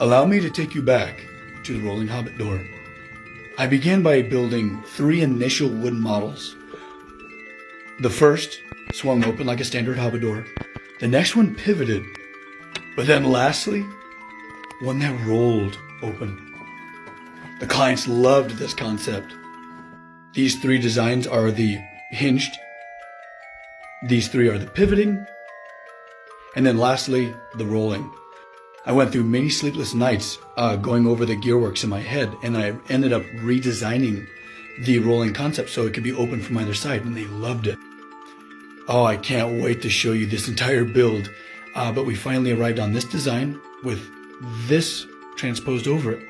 Allow me to take you back to the rolling Hobbit door. I began by building 3 initial wooden models. The first swung open like a standard Hobbit door. The next one pivoted. But then lastly, one that rolled open. The clients loved this concept. These 3 designs are the hinged, these 3 are the pivoting, and then lastly, the rolling. I went through many sleepless nights going over the gearworks in my head, and I ended up redesigning the rolling concept so it could be open from either side, and they loved it. Oh, I can't wait to show you this entire build, but we finally arrived on this design with this transposed over it.